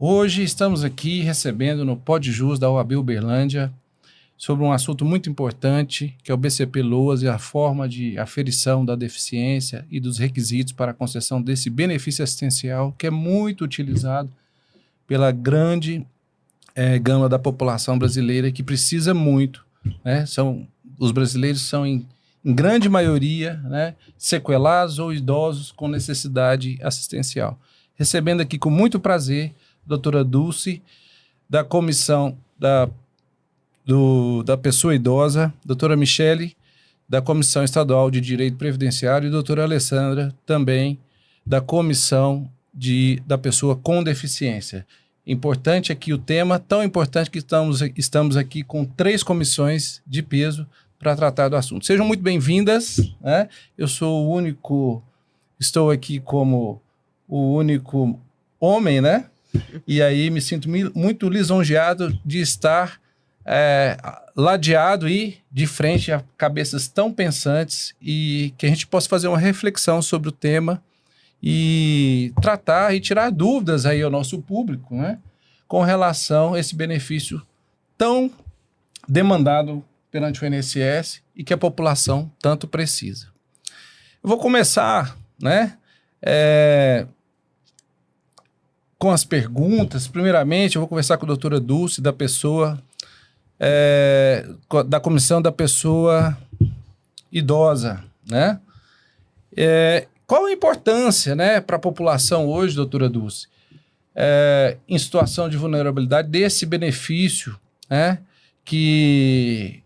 Hoje estamos aqui recebendo no PodJus da OAB Uberlândia sobre um assunto muito importante, que é o BCP-LOAS e a forma de aferição da deficiência e dos requisitos para a concessão desse benefício assistencial, que é muito utilizado pela grande gama da população brasileira, que precisa muito, né? Os brasileiros são, em grande maioria, né, sequelados ou idosos com necessidade assistencial. Recebendo aqui com muito prazer doutora Dulce, da Comissão da Pessoa Idosa, doutora Michele, da Comissão Estadual de Direito Previdenciário, e doutora Alessandra, também da Comissão da Pessoa com Deficiência. Importante aqui o tema, tão importante que estamos aqui com 3 comissões de peso para tratar do assunto. Sejam muito bem-vindas, né? Eu estou aqui como o único homem, né? E aí me sinto muito lisonjeado de estar ladeado e de frente a cabeças tão pensantes e que a gente possa fazer uma reflexão sobre o tema e tratar e tirar dúvidas aí ao nosso público, né, com relação a esse benefício tão demandado perante o INSS e que a população tanto precisa. Eu vou começar, né, com as perguntas. Primeiramente, eu vou conversar com a doutora Dulce, da Comissão da Pessoa Idosa, né? Qual a importância, né, para a população hoje, doutora Dulce, em situação de vulnerabilidade, desse benefício, né, que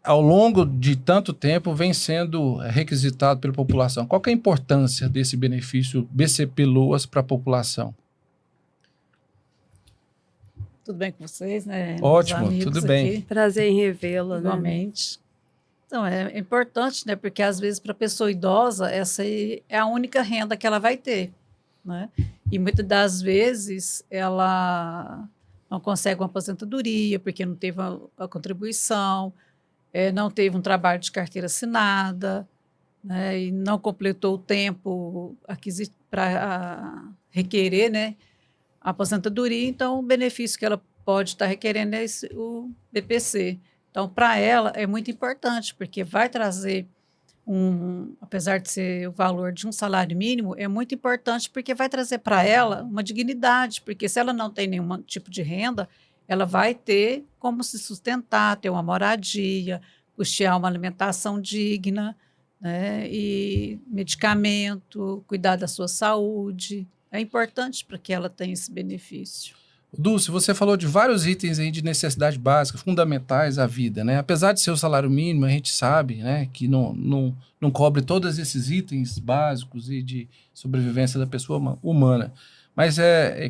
ao longo de tanto tempo vem sendo requisitado pela população? Qual que é a importância desse benefício BCP-LOAS para a população? Tudo bem com vocês, né? Ótimo, tudo bem. Aqui. Prazer em revê-la, igualmente. Né? Então, é importante, né? Porque às vezes para a pessoa idosa, essa aí é a única renda que ela vai ter, né? E muitas das vezes ela não consegue uma aposentadoria porque não teve a contribuição, não teve um trabalho de carteira assinada, né? E não completou o tempo para requerer, né, a aposentadoria. Então o benefício que ela pode estar requerendo é o BPC. Então, para ela é muito importante, porque vai trazer apesar de ser o valor de um salário mínimo, é muito importante porque vai trazer para ela uma dignidade, porque se ela não tem nenhum tipo de renda, ela vai ter como se sustentar, ter uma moradia, custear uma alimentação digna, né, e medicamento, cuidar da sua saúde. É importante para que ela tenha esse benefício. Dulce, você falou de vários itens aí de necessidade básica, fundamentais à vida, né? Apesar de ser o salário mínimo, a gente sabe, né, que não cobre todos esses itens básicos e de sobrevivência da pessoa humana. Mas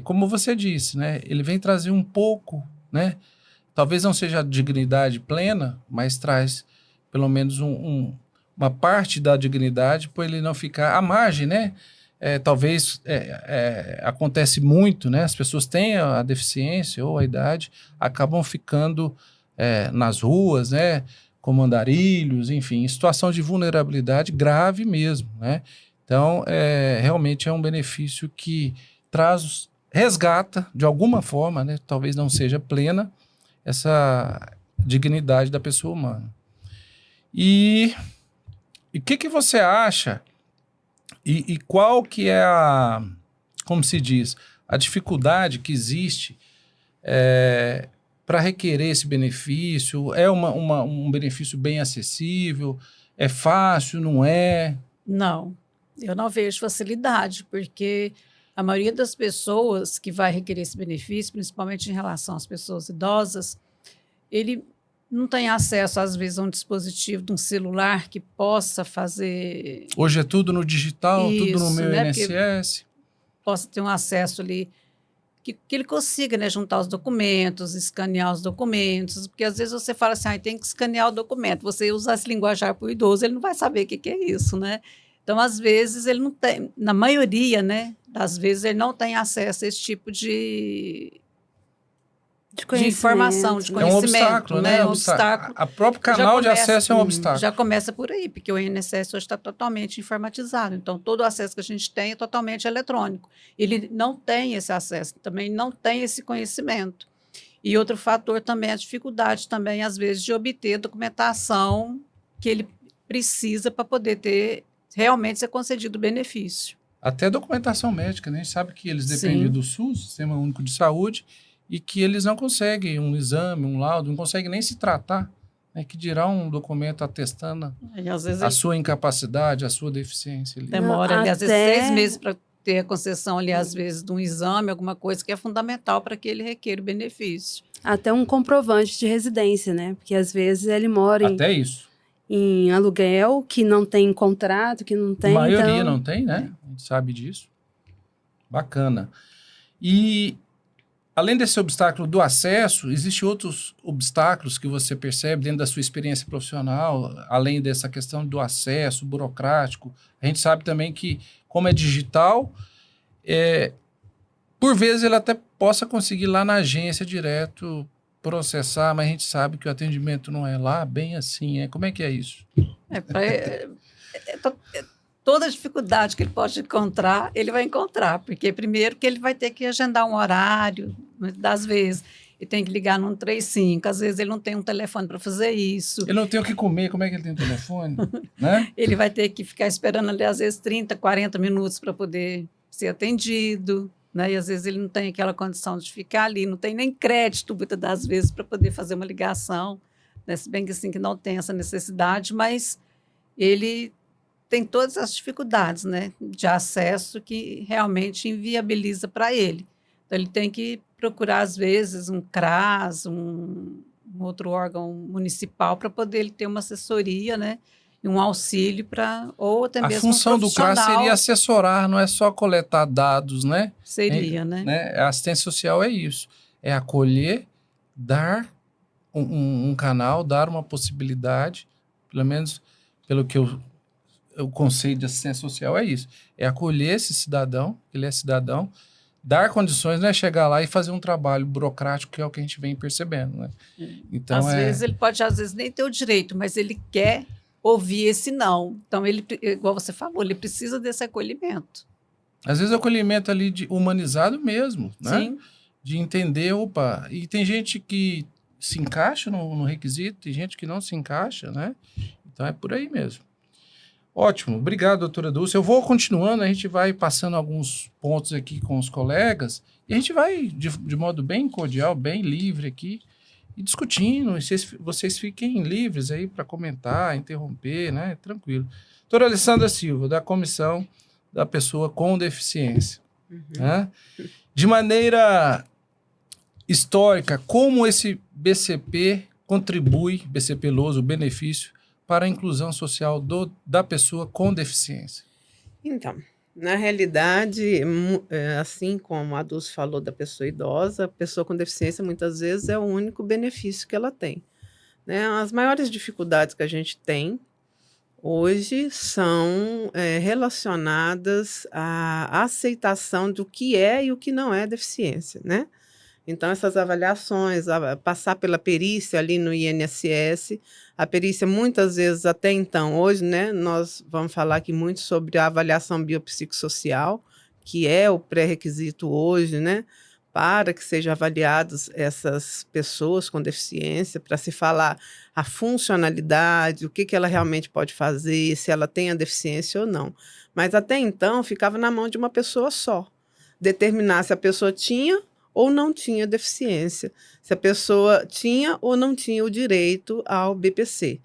como você disse, né, ele vem trazer um pouco, né? Talvez não seja a dignidade plena, mas traz pelo menos uma parte da dignidade para ele não ficar à margem, né? Talvez acontece muito, né? As pessoas têm a deficiência ou a idade, acabam ficando nas ruas, né? Como andarilhos, enfim, em situação de vulnerabilidade grave mesmo, né? Então, realmente é um benefício que resgata de alguma forma, né? Talvez não seja plena, essa dignidade da pessoa humana. E o que você acha? E qual que é como se diz, a dificuldade que existe para requerer esse benefício? É um benefício bem acessível? É fácil, não é? Não, eu não vejo facilidade, porque a maioria das pessoas que vai requerer esse benefício, principalmente em relação às pessoas idosas, ele não tem acesso, às vezes, a um dispositivo de um celular que possa fazer... Hoje é tudo no digital, isso, tudo no meu, né, INSS. Possa ter um acesso ali, que ele consiga, né, juntar os documentos, escanear os documentos, porque às vezes você fala assim, tem que escanear o documento, você usar esse linguajar para o idoso, ele não vai saber o que é isso, né? Então, às vezes, ele não tem, na maioria, né, das vezes, ele não tem acesso a esse tipo de de informação, de conhecimento. É um obstáculo, né? É um obstáculo. A próprio canal de acesso é um obstáculo. Já começa por aí, porque o INSS hoje está totalmente informatizado. Então, todo o acesso que a gente tem é totalmente eletrônico. Ele não tem esse acesso, também não tem esse conhecimento. E outro fator também é a dificuldade também, às vezes, de obter documentação que ele precisa para poder ter realmente ser concedido o benefício. Até documentação médica, né? A gente sabe que eles dependem Sim. do SUS, Sistema Único de Saúde, e que eles não conseguem um exame, um laudo, não conseguem nem se tratar, né? Que dirá um documento atestando E, às vezes, a sua incapacidade, a sua deficiência. Ali. demora, Não, às vezes, até- 6 meses para ter a concessão ali, às vezes, de um exame, alguma coisa que é fundamental para que ele requeira o benefício. Até um comprovante de residência, né? Porque às vezes ele mora Até isso. em aluguel, que não tem contrato, que não tem. A maioria então... não tem, né? A gente sabe disso. Bacana. E além desse obstáculo do acesso, existem outros obstáculos que você percebe dentro da sua experiência profissional, além dessa questão do acesso burocrático. A gente sabe também que, como é digital, por vezes ele até possa conseguir lá na agência direto processar, mas a gente sabe que o atendimento não é lá bem assim. Como é que é isso? Toda dificuldade que ele pode encontrar, ele vai encontrar, porque primeiro que ele vai ter que agendar um horário, das vezes, e tem que ligar no 135, às vezes ele não tem um telefone para fazer isso. Ele não tem o que comer, como é que ele tem telefone? Né? Ele vai ter que ficar esperando ali, às vezes, 30, 40 minutos para poder ser atendido, né? E às vezes ele não tem aquela condição de ficar ali, não tem nem crédito, muitas das vezes, para poder fazer uma ligação, né? Se bem que assim, que não tem essa necessidade, mas ele tem todas as dificuldades, né, de acesso que realmente inviabiliza para ele. Então, ele tem que procurar, às vezes, um CRAS, um outro órgão municipal para poder ele ter uma assessoria, né, e um auxílio para, ou até mesmo A função um do CRAS seria assessorar, não é só coletar dados, né? Seria, né? A assistência social é isso, é acolher, dar um canal, dar uma possibilidade, pelo menos pelo que o conceito de assistência social é isso, é acolher esse cidadão, ele é cidadão, dar condições, não é chegar lá e fazer um trabalho burocrático, que é o que a gente vem percebendo, né? Então, às vezes ele pode, às vezes, nem ter o direito, mas ele quer ouvir esse não. Então, ele, igual você falou, ele precisa desse acolhimento. Às vezes o acolhimento ali humanizado mesmo, né? Sim. De entender, opa, e tem gente que se encaixa no requisito, tem gente que não se encaixa, né? Então é por aí mesmo. Ótimo, obrigado, doutora Dulce. Eu vou continuando, a gente vai passando alguns pontos aqui com os colegas e a gente vai de modo bem cordial, bem livre aqui e discutindo. E vocês fiquem livres aí para comentar, interromper, né? Tranquilo. Doutora Alessandra Silva, da Comissão da Pessoa com Deficiência. Né? De maneira histórica, como esse BCP contribui, BCP LOAS, o benefício, para a inclusão social da pessoa com deficiência? Então, na realidade, assim como a Dulce falou da pessoa idosa, a pessoa com deficiência muitas vezes é o único benefício que ela tem. Né? As maiores dificuldades que a gente tem hoje são relacionadas à aceitação do que é e o que não é deficiência, né? Então, essas avaliações, passar pela perícia ali no INSS, a perícia muitas vezes, até então, hoje, né, nós vamos falar aqui muito sobre a avaliação biopsicossocial, que é o pré-requisito hoje, né, para que sejam avaliadas essas pessoas com deficiência, para se falar a funcionalidade, o que ela realmente pode fazer, se ela tem a deficiência ou não. Mas até então, ficava na mão de uma pessoa só, determinar se a pessoa tinha ou não tinha deficiência, se a pessoa tinha ou não tinha o direito ao BPC.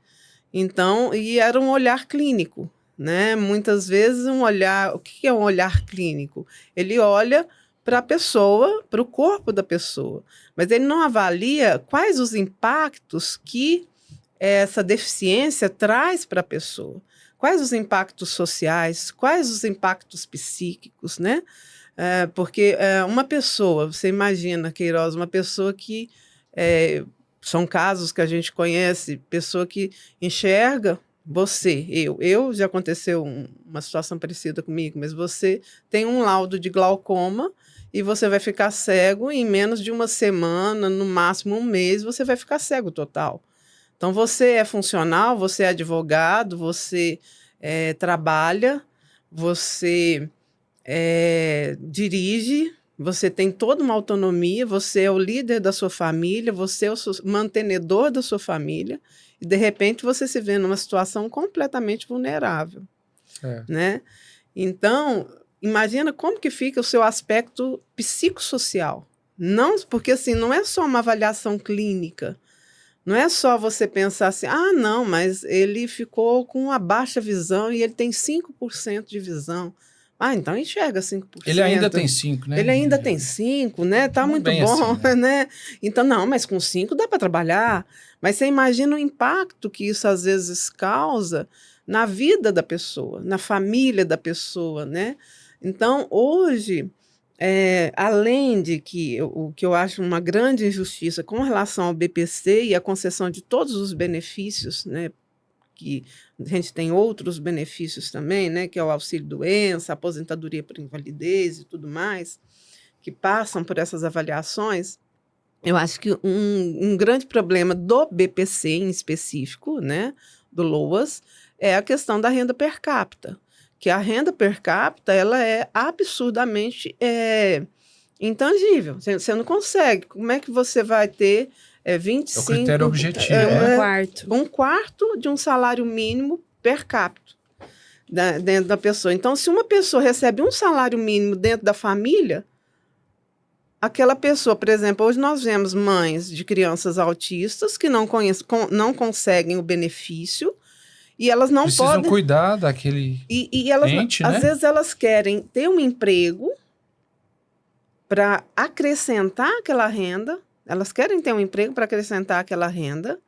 Então, e era um olhar clínico, né? Muitas vezes um olhar, o que é um olhar clínico? Ele olha para a pessoa, para o corpo da pessoa, mas ele não avalia quais os impactos que essa deficiência traz para a pessoa, quais os impactos sociais, quais os impactos psíquicos, né? Porque uma pessoa, você imagina, Queiroz, uma pessoa que, são casos que a gente conhece, pessoa que enxerga eu já aconteceu uma situação parecida comigo, mas você tem um laudo de glaucoma e você vai ficar cego em menos de uma semana, no máximo um mês, você vai ficar cego total. Então, você é funcional, você é advogado, você trabalha, você dirige, você tem toda uma autonomia, você é o líder da sua família, você é o mantenedor da sua família, e de repente você se vê numa situação completamente vulnerável, né? Então, imagina como que fica o seu aspecto psicossocial. Não, porque assim, não é só uma avaliação clínica, não é só você pensar assim, não, mas ele ficou com uma baixa visão e ele tem 5% de visão. Então enxerga 5%. Ele ainda tem 5, né? Ele ainda tem 5, né? Tá muito bom, assim, né? Então, não, mas com 5 dá para trabalhar. Mas você imagina o impacto que isso às vezes causa na vida da pessoa, na família da pessoa, né? Então, hoje, além de que o que eu acho uma grande injustiça com relação ao BPC e a concessão de todos os benefícios, né? Que a gente tem outros benefícios também, né, que é o auxílio-doença, aposentadoria por invalidez e tudo mais, que passam por essas avaliações. Eu acho que um grande problema do BPC em específico, né, do LOAS, é a questão da renda per capita, que a renda per capita ela é absurdamente intangível. Você não consegue. Como é que você vai ter 25... É o critério objetivo, um quarto de um salário mínimo per capita dentro da pessoa. Então, se uma pessoa recebe um salário mínimo dentro da família, aquela pessoa, por exemplo, hoje nós vemos mães de crianças autistas que não conseguem o benefício e elas não precisam cuidar daquele e elas, ente, às né? vezes elas querem ter um emprego para acrescentar aquela renda. Elas querem ter um emprego para acrescentar aquela renda,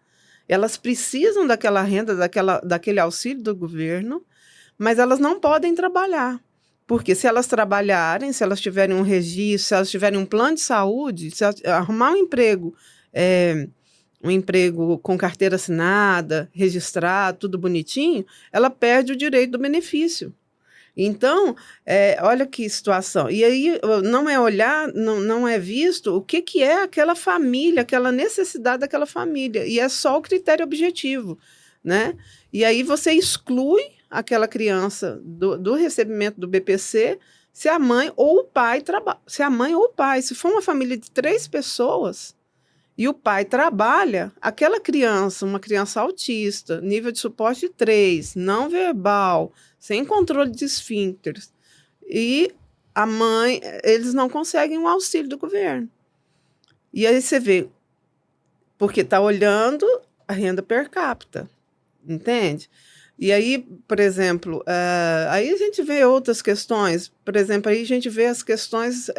elas precisam daquela renda, daquele auxílio do governo, mas elas não podem trabalhar. Porque se elas trabalharem, se elas tiverem um registro, se elas tiverem um plano de saúde, se elas arrumar um emprego com carteira assinada, registrado, tudo bonitinho, ela perde o direito do benefício. Então, olha que situação. E aí não é olhar, não é visto o que é aquela família, aquela necessidade daquela família. E é só o critério objetivo, né? E aí você exclui aquela criança do recebimento do BPC se a mãe ou o pai trabalha. Se for uma família de 3 pessoas e o pai trabalha, aquela criança, uma criança autista, nível de suporte 3, não verbal, sem controle de esfíncteres, e a mãe, eles não conseguem um auxílio do governo. E aí você vê, porque está olhando a renda per capita, entende? E aí, por exemplo, aí a gente vê outras questões, por exemplo, aí a gente vê as questões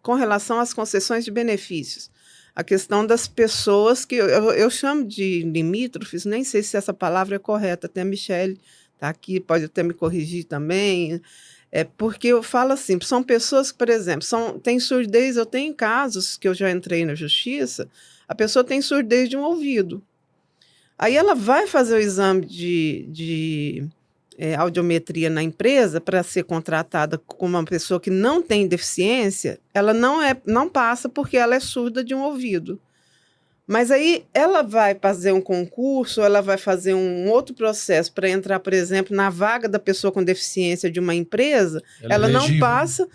com relação às concessões de benefícios. A questão das pessoas que eu chamo de limítrofes, nem sei se essa palavra é correta, até a Michele está aqui, pode até me corrigir também, porque eu falo assim, são pessoas que, por exemplo, têm surdez, eu tenho casos que eu já entrei na justiça, a pessoa tem surdez de um ouvido. Aí ela vai fazer o exame de audiometria na empresa para ser contratada como uma pessoa que não tem deficiência, ela não passa porque ela é surda de um ouvido. Mas aí ela vai fazer um concurso, ela vai fazer um outro processo para entrar, por exemplo, na vaga da pessoa com deficiência de uma empresa, ela não passa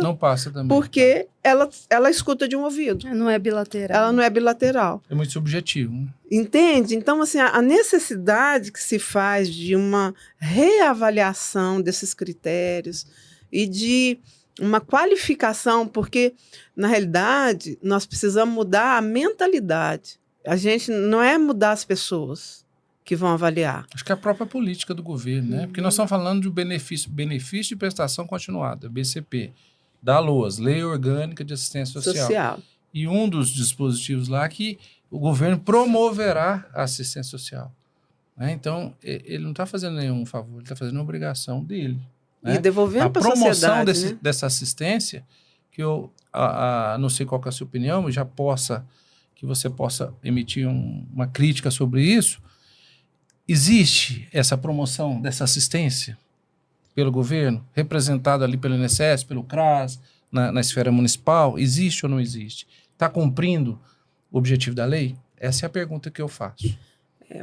Não passa também. porque ela escuta de um ouvido. Não é bilateral. Ela não é bilateral. É muito subjetivo. Né? Entende? Então, assim, a necessidade que se faz de uma reavaliação desses critérios e de uma qualificação, porque, na realidade, nós precisamos mudar a mentalidade. A gente não é mudar as pessoas que vão avaliar. Acho que é a própria política do governo, né? Porque nós estamos falando de benefício de prestação continuada, BCP, da LOAS, Lei Orgânica de Assistência Social. E um dos dispositivos lá que o governo promoverá a assistência social. Né? Então, ele não está fazendo nenhum favor, ele está fazendo a obrigação dele. Né? E devolvendo para a sociedade. A promoção dessa assistência, que eu não sei qual que é a sua opinião, mas que você possa emitir uma crítica sobre isso, existe essa promoção dessa assistência pelo governo, representado ali pelo INSS, pelo CRAS, na esfera municipal? Existe ou não existe? Está cumprindo o objetivo da lei? Essa é a pergunta que eu faço.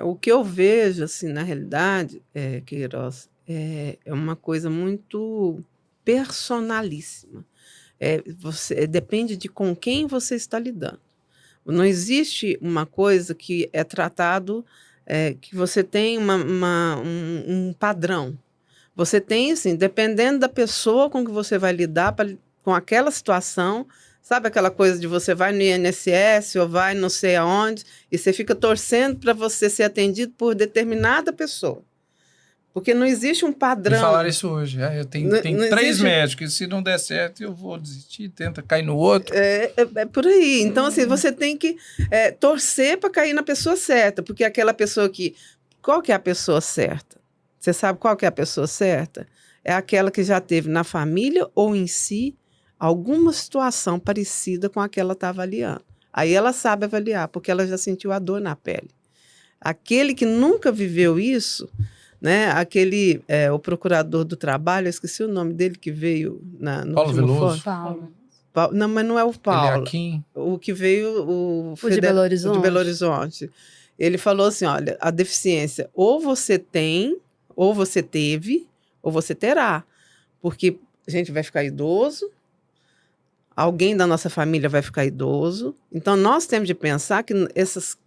O que eu vejo, assim, na realidade, Queiroz, é uma coisa muito personalíssima. Depende de com quem você está lidando. Não existe uma coisa que é tratado, que você tem um padrão. Você tem, assim, dependendo da pessoa com que você vai lidar com aquela situação, sabe aquela coisa de você vai no INSS ou vai não sei aonde e você fica torcendo para você ser atendido por determinada pessoa. Porque não existe um padrão. Me falaram isso hoje. Eu tenho Não 3 existe... médicos, e se não der certo, eu vou desistir, tenta cair no outro. É por aí. Então, assim, você tem que torcer para cair na pessoa certa, porque aquela pessoa que... Qual que é a pessoa certa? Você sabe qual que é a pessoa certa? É aquela que já teve na família ou em si alguma situação parecida com a que ela está avaliando. Aí ela sabe avaliar, porque ela já sentiu a dor na pele. Aquele que nunca viveu isso, né? O procurador do trabalho, eu esqueci o nome dele que veio no Paulo último Veloso. Paulo. Não, mas não é o Paulo. Ele é o que veio, O de Belo Horizonte. o de Belo Horizonte. Ele falou assim, olha, a deficiência ou você tem, ou você teve, ou você terá. Porque a gente vai ficar idoso, alguém da nossa família vai ficar idoso. Então, nós temos de pensar que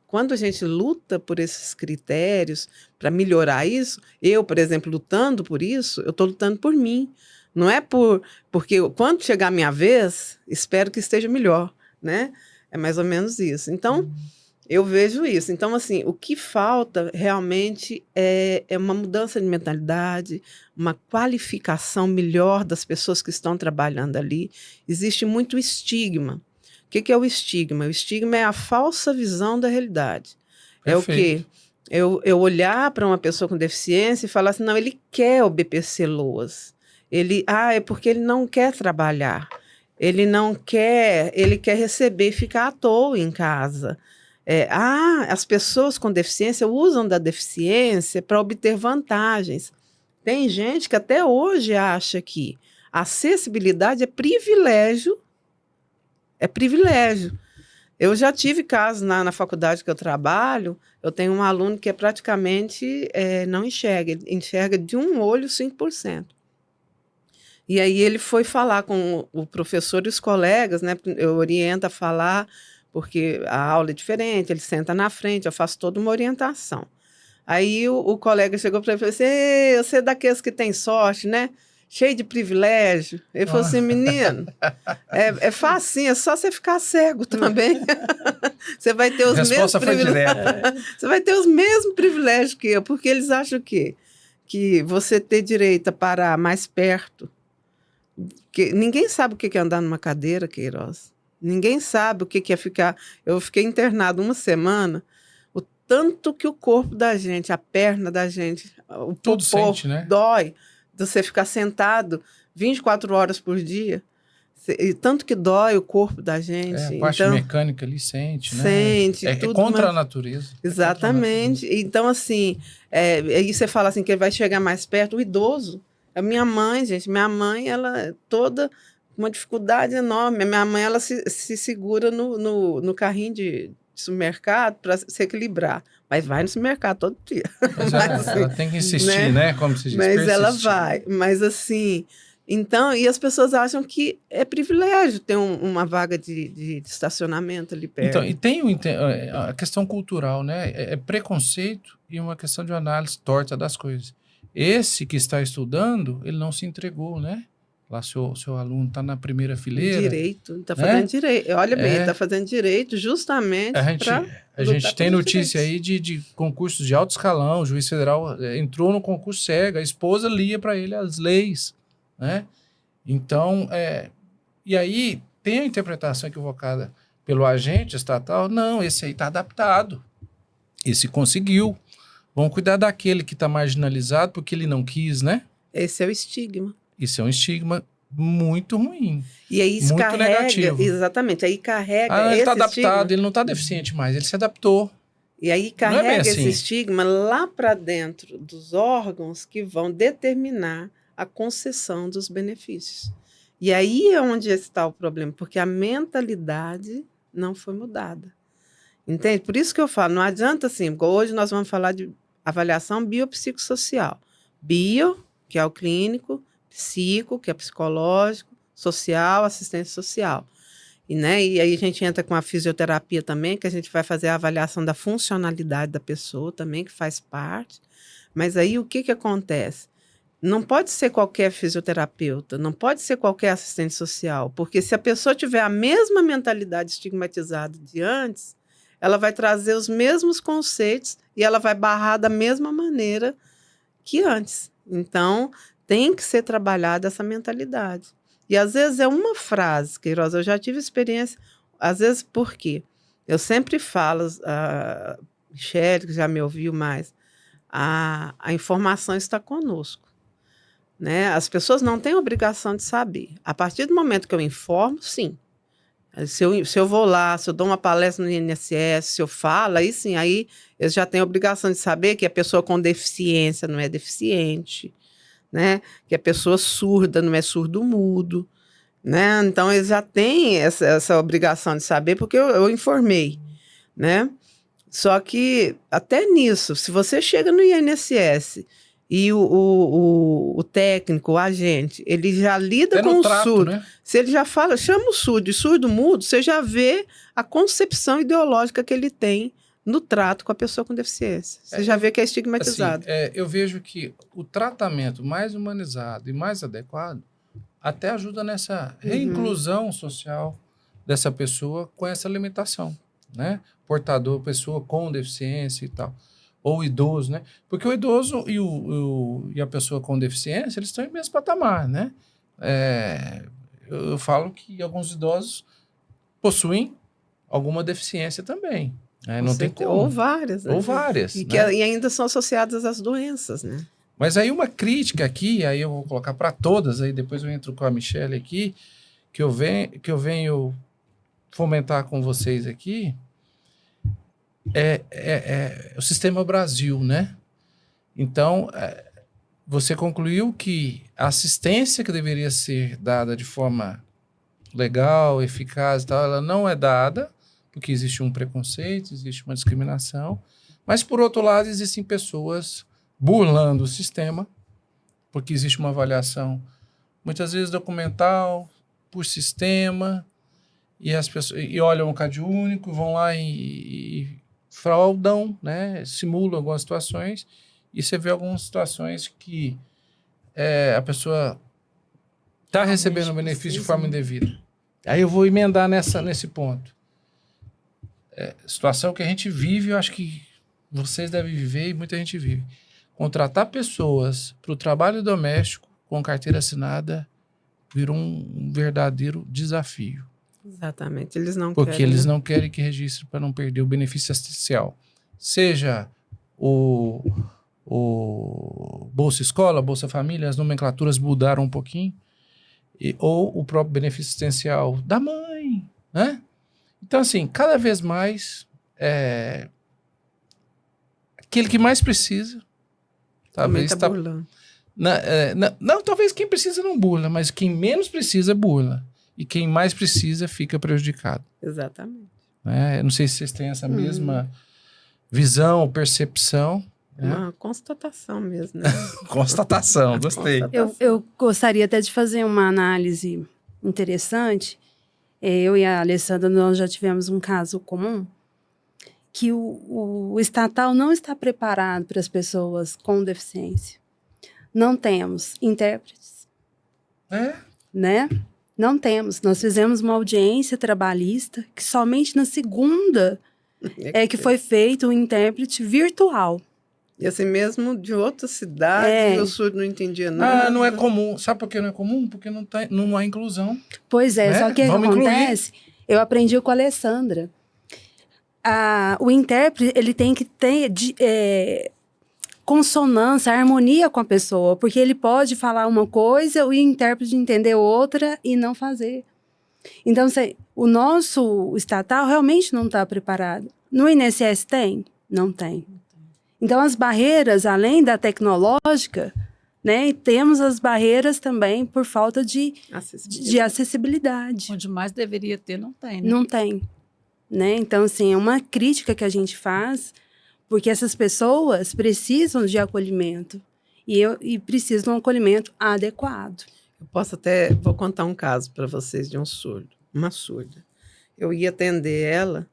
quando a gente luta por esses critérios para melhorar isso, eu, por exemplo, lutando por isso, eu estou lutando por mim. Não é porque quando chegar a minha vez, espero que esteja melhor, né? É mais ou menos isso. Então, eu vejo isso. Então, assim, o que falta realmente é uma mudança de mentalidade, uma qualificação melhor das pessoas que estão trabalhando ali. Existe muito estigma. O que é o estigma? O estigma é a falsa visão da realidade. Perfeito. É o quê? Eu olhar para uma pessoa com deficiência e falar assim, não, ele quer o BPC Loas. É porque ele não quer trabalhar. Ele quer receber e ficar à toa em casa. As pessoas com deficiência usam da deficiência para obter vantagens. Tem gente que até hoje acha que a acessibilidade é privilégio. É privilégio. Eu já tive casos na faculdade que eu trabalho, eu tenho um aluno que praticamente não enxerga, ele enxerga de um olho 5%. E aí ele foi falar com o professor e os colegas, né? Eu oriento a falar, porque a aula é diferente, ele senta na frente, eu faço toda uma orientação. Aí o colega chegou para ele e falou assim, você é daqueles que tem sorte, né? Cheio de privilégio. Ele falou assim, menino, é facinho, é só você ficar cego também. Você vai ter os mesmos privilégios. Você vai ter os mesmos privilégios que eu, porque eles acham o quê? Que você ter direito a parar mais perto. Que ninguém sabe o que é andar numa cadeira, Queiroz. Ninguém sabe o que é ficar... Eu fiquei internado 1 semana, o tanto que o corpo da gente, a perna da gente, o Todo popô sente, né? dói de você ficar sentado 24 horas por dia. E tanto que dói o corpo da gente. A parte mecânica ali sente, né? Sente. Tudo contra a natureza. Exatamente. Então, assim, aí você fala assim, que ele vai chegar mais perto, o idoso. A minha mãe, gente, ela é toda uma dificuldade enorme. A minha mãe, ela se segura no carrinho de supermercado para se equilibrar. Mas vai no supermercado todo dia. Mas ela tem que insistir, né? Como se diz, mas persistir. ela vai. Mas assim... Então, e as pessoas acham que é privilégio ter uma vaga de estacionamento ali perto. Então, e tem a questão cultural, né? É preconceito e uma questão de análise torta das coisas. Esse que está estudando, ele não se entregou, né? Lá seu aluno está na primeira fileira. Direito, está fazendo direito. Olha bem, ele está fazendo direito justamente para... A gente tem notícia aí de concursos de alto escalão, o juiz federal entrou no concurso cego, a esposa lia para ele as leis, né? Então, e aí tem a interpretação equivocada pelo agente estatal, não, esse aí está adaptado, esse conseguiu. Vamos cuidar daquele que está marginalizado porque ele não quis, né? Esse é o estigma. Isso é um estigma muito ruim. E aí isso muito carrega, negativo. Exatamente, aí carrega ele está esse adaptado, estigma. ele não está deficiente mais, ele se adaptou. E aí Não é bem carrega esse assim. estigma lá para dentro dos órgãos que vão determinar a concessão dos benefícios. E aí é onde está o problema, porque a mentalidade não foi mudada. Entende? Por isso que eu falo, não adianta assim, hoje nós vamos falar de avaliação biopsicossocial. Bio, que é o clínico, psico, que é psicológico, social, assistência social. E, né, e aí a gente entra com a fisioterapia também, que a gente vai fazer a avaliação da funcionalidade da pessoa também, que faz parte. Mas aí o que acontece? Não pode ser qualquer fisioterapeuta, não pode ser qualquer assistente social, porque se a pessoa tiver a mesma mentalidade estigmatizada de antes, ela vai trazer os mesmos conceitos e ela vai barrar da mesma maneira que antes. Então, tem que ser trabalhada essa mentalidade. E às vezes é uma frase, Queiroz, eu já tive experiência, às vezes por quê? Eu sempre falo, a Michele, que já me ouviu mais, a informação está conosco. Né? As pessoas não têm obrigação de saber. A partir do momento que eu informo, sim. Se eu vou lá, se eu dou uma palestra no INSS, se eu falo, aí sim, aí eu já tenho a obrigação de saber que a pessoa com deficiência não é deficiente, né? Que a pessoa surda não é surdo-mudo, né? Então, eles já têm essa obrigação de saber, porque eu informei, né? Só que, até nisso, se você chega no INSS e o técnico, o agente, ele já lida É com no o trato, surdo. né? Se ele já fala, chama o surdo e surdo-mudo, você já vê a concepção ideológica que ele tem no trato com a pessoa com deficiência. Você já vê que é estigmatizado. Assim, eu vejo que o tratamento mais humanizado e mais adequado até ajuda nessa reinclusão social dessa pessoa com essa limitação, né? Portador, pessoa com deficiência e tal. Ou idoso, né? Porque o idoso e a pessoa com deficiência, eles estão em mesmo patamar, né? Eu falo que alguns idosos possuem alguma deficiência também. Né? Não tem como. Ou várias. Né? Ou várias. E, né? e ainda são associadas às doenças, né? Mas aí uma crítica aqui, aí eu vou colocar para todas, aí depois eu entro com a Michelle aqui, que eu venho fomentar com vocês aqui, o Sistema Brasil, né? Então, você concluiu que a assistência que deveria ser dada de forma legal, eficaz e tal, ela não é dada, porque existe um preconceito, existe uma discriminação, mas, por outro lado, existem pessoas burlando o sistema, porque existe uma avaliação, muitas vezes documental, por sistema, e as pessoas olham um CAD único, vão lá e fraudam, né? Simulam algumas situações, e você vê algumas situações que a pessoa está recebendo benefício de forma indevida. Aí eu vou emendar nesse ponto. Situação que a gente vive, eu acho que vocês devem viver e muita gente vive. Contratar pessoas para o trabalho doméstico com carteira assinada virou um verdadeiro desafio. Exatamente. Eles não Porque querem. eles não querem que registre para não perder o benefício assistencial. Seja o Bolsa Escola, Bolsa Família, as nomenclaturas mudaram um pouquinho, ou o próprio benefício assistencial da mãe, né? Então, assim, cada vez mais aquele que mais precisa, talvez tá burlando. Não, talvez quem precisa não burla, mas quem menos precisa burla. E quem mais precisa fica prejudicado. Exatamente. Não sei se vocês têm essa mesma visão, percepção. Uma constatação mesmo. Né? Constatação, gostei. Eu gostaria até de fazer uma análise interessante. Eu e a Alessandra, nós já tivemos um caso comum que o estatal não está preparado para as pessoas com deficiência. Não temos intérpretes. Né? Não temos. Nós fizemos uma audiência trabalhista que somente na segunda que foi feito um intérprete virtual. E assim mesmo de outra cidade, o surdo não entendia nada. Não é comum. Sabe por que não é comum? Porque não há inclusão. Pois é, só que o que acontece, eu aprendi com a Alessandra. O intérprete, ele tem que ter consonância, harmonia com a pessoa, porque ele pode falar uma coisa, o intérprete entender outra e não fazer. Então, o nosso estatal realmente não está preparado. No INSS tem? Não tem. Então, as barreiras, além da tecnológica, né, temos as barreiras também por falta de acessibilidade. Onde mais deveria ter, não tem, né? Não tem. Né? Então, assim, é uma crítica que a gente faz, porque essas pessoas precisam de acolhimento e precisam de um acolhimento adequado. Eu vou contar um caso para vocês de uma surda. Eu ia atender ela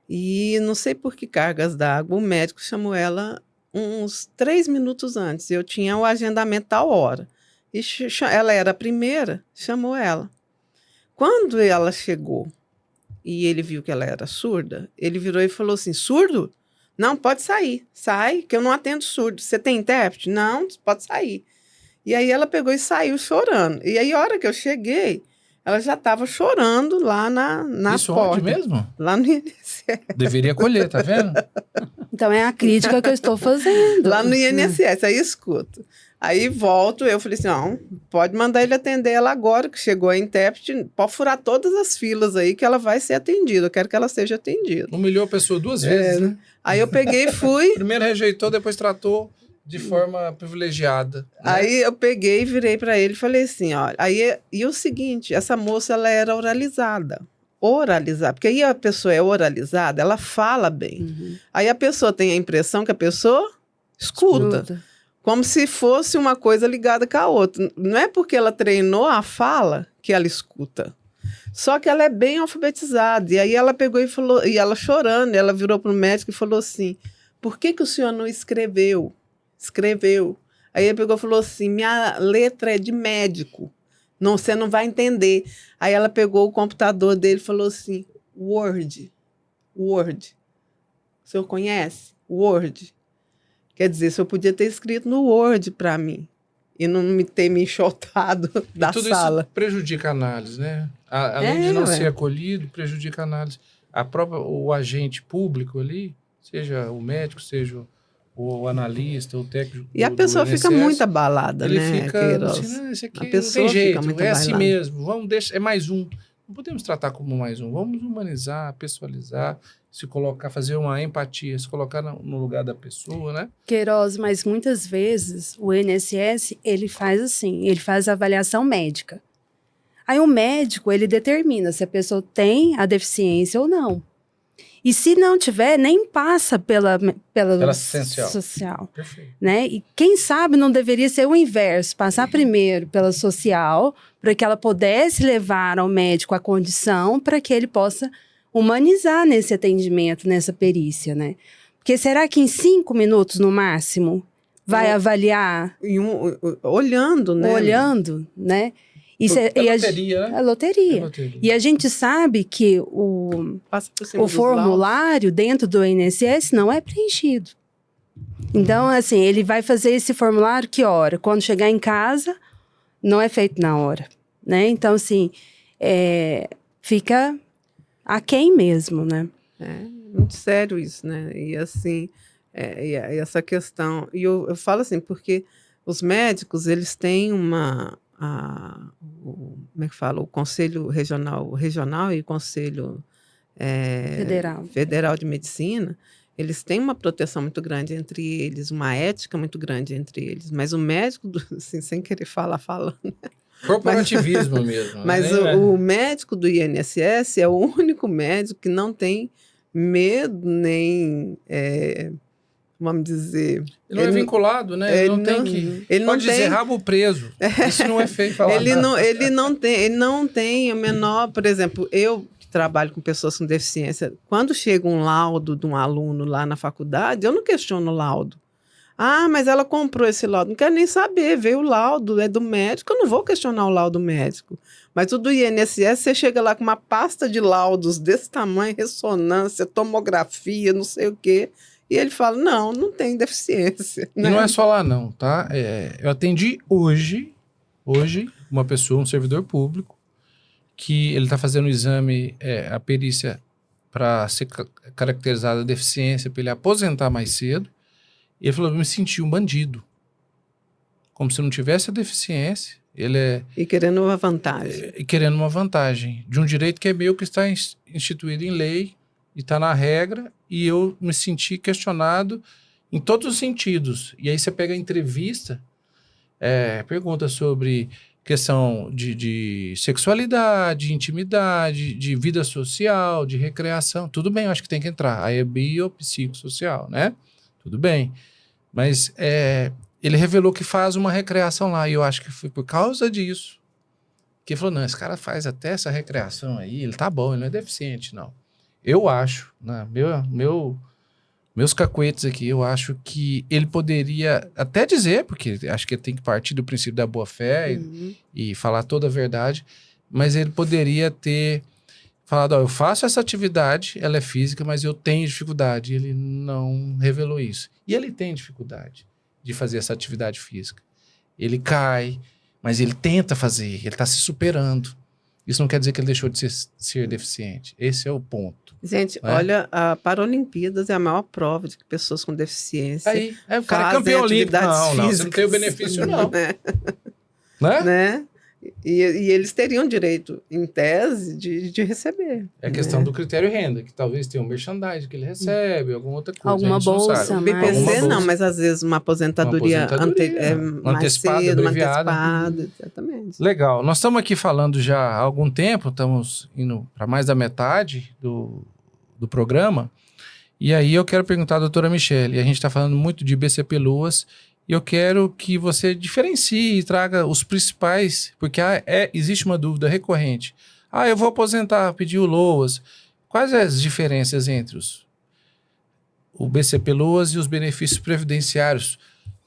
e não sei por que cargas d'água, o médico chamou ela uns 3 minutos antes. Eu tinha o agendamento tal hora. E ela era a primeira, chamou ela. Quando ela chegou e ele viu que ela era surda, ele virou e falou assim, surdo? Não, pode sair. Sai, que eu não atendo surdo. Você tem intérprete? Não, pode sair. E aí ela pegou e saiu chorando. E aí, a hora que eu cheguei, ela já estava chorando lá na Isso porta. onde mesmo? Lá no INSS. Deveria colher, tá vendo? Então, é a crítica que eu estou fazendo. Lá no INSS, aí escuto. Aí volto, eu falei assim, não, pode mandar ele atender ela agora, que chegou a intérprete, pode furar todas as filas aí que ela vai ser atendida, eu quero que ela seja atendida. Humilhou a pessoa 2 vezes, né? Aí eu peguei e fui... Primeiro rejeitou, depois tratou de forma privilegiada. Né? Aí eu peguei e virei para ele e falei assim, ó, e o seguinte, essa moça, ela era oralizada, porque aí a pessoa é oralizada, ela fala bem. Aí a pessoa tem a impressão que a pessoa escuta. Como se fosse uma coisa ligada com a outra. Não é porque ela treinou a fala que ela escuta. Só que ela é bem alfabetizada. E aí ela pegou e falou, e ela chorando, ela virou para o médico e falou assim, por que o senhor não escreveu? Escreveu. Aí ele pegou e falou assim, minha letra é de médico. Não, você não vai entender. Aí ela pegou o computador dele e falou assim, Word. O senhor conhece? Word. Quer dizer, se eu podia ter escrito no Word para mim e não ter me enxotado da tudo sala. Isso prejudica a análise, né? Além de não ser acolhido, prejudica a análise. O agente público ali, seja o médico, seja o analista, o técnico. E a pessoa fica muito abalada, ele né? Fica assim, esse aqui a pessoa não tem jeito, fica muito é abalada. assim mesmo. Vamos deixar, é mais um. Não podemos tratar como mais um. Vamos humanizar, pessoalizar, se colocar, fazer uma empatia, se colocar no lugar da pessoa, né? Queiroz, mas muitas vezes o INSS, ele faz assim, ele faz a avaliação médica. Aí o médico, ele determina se a pessoa tem a deficiência ou não. E se não tiver, nem passa pela assistência social. Perfeito. Né? E quem sabe não deveria ser o inverso, passar primeiro pela social, para que ela pudesse levar ao médico a condição para que ele possa humanizar nesse atendimento, nessa perícia, né? Porque será que em 5 minutos, no máximo, vai avaliar? Olhando, né? Olhando, né? Isso é loteria, né? É loteria. E a gente sabe que o formulário dentro do INSS não é preenchido. Então, assim, ele vai fazer esse formulário que hora? Quando chegar em casa, não é feito na hora, né? Então, assim, fica aquém mesmo, né? É muito sério isso, né? E, assim, e essa questão... E eu falo assim, porque os médicos, eles têm como é que fala? O Conselho Regional e o Conselho Federal de Medicina, eles têm uma proteção muito grande entre eles, uma ética muito grande entre eles. Mas o médico, assim, sem querer falando... Corporativismo mesmo. Mas o médico do INSS é o único médico que não tem medo nem... vamos dizer... Ele não é vinculado, né? Ele não tem que... Ele pode dizer rabo preso. Isso não é feio falar ele não tem o menor... Por exemplo, eu que trabalho com pessoas com deficiência, quando chega um laudo de um aluno lá na faculdade, eu não questiono o laudo. Ah, mas ela comprou esse laudo. Não quero nem saber, veio o laudo, é do médico, eu não vou questionar o laudo médico. Mas o do INSS, você chega lá com uma pasta de laudos desse tamanho, ressonância, tomografia, não sei o quê... E ele fala, não tem deficiência. Né? E não é só lá não, tá? Eu atendi hoje, uma pessoa, um servidor público, que ele está fazendo o exame, a perícia para ser caracterizada a deficiência, para ele aposentar mais cedo. E ele falou, eu me senti um bandido. Como se não tivesse a deficiência. E querendo uma vantagem. E querendo uma vantagem. De um direito que é meu, que está instituído em lei, e está na regra, e eu me senti questionado em todos os sentidos. E aí você pega a entrevista, pergunta sobre questão de sexualidade, intimidade, de vida social, de recreação. Tudo bem, eu acho que tem que entrar. Aí é biopsicossocial, né? Tudo bem. Mas ele revelou que faz uma recreação lá, e eu acho que foi por causa disso que ele falou, não, esse cara faz até essa recreação aí, ele tá bom, ele não é deficiente, não. Eu acho, né, meus cacuetes aqui, eu acho que ele poderia até dizer, porque acho que ele tem que partir do princípio da boa-fé e falar toda a verdade, mas ele poderia ter falado, ó, eu faço essa atividade, ela é física, mas eu tenho dificuldade. E ele não revelou isso. E ele tem dificuldade de fazer essa atividade física. Ele cai, mas ele tenta fazer, ele está se superando. Isso não quer dizer que ele deixou de ser deficiente. Esse é o ponto. Gente, né? olha, a Paralimpíadas é a maior prova de que pessoas com deficiência Aí, o cara é fazem campeão olímpico. atividades Não, você não físicas, tem o benefício, não. Né? Né? E eles teriam direito, em tese, de receber. É questão do critério renda, que talvez tenha um merchandising que ele recebe, alguma outra coisa. Alguma a gente não bolsa, sabe. mas- BPC Alguma não, bolsa. mas às vezes uma aposentadoria, mais Antecipada, cedo, uma abreviada. antecipada, exatamente. Legal. Nós estamos aqui falando já há algum tempo, estamos indo para mais da metade do programa, e aí eu quero perguntar à doutora Michele, a gente está falando muito de BCP LOAS, e eu quero que você diferencie e traga os principais, porque existe uma dúvida recorrente. Eu vou aposentar, pedir o LOAS. Quais as diferenças entre o BCP LOAS e os benefícios previdenciários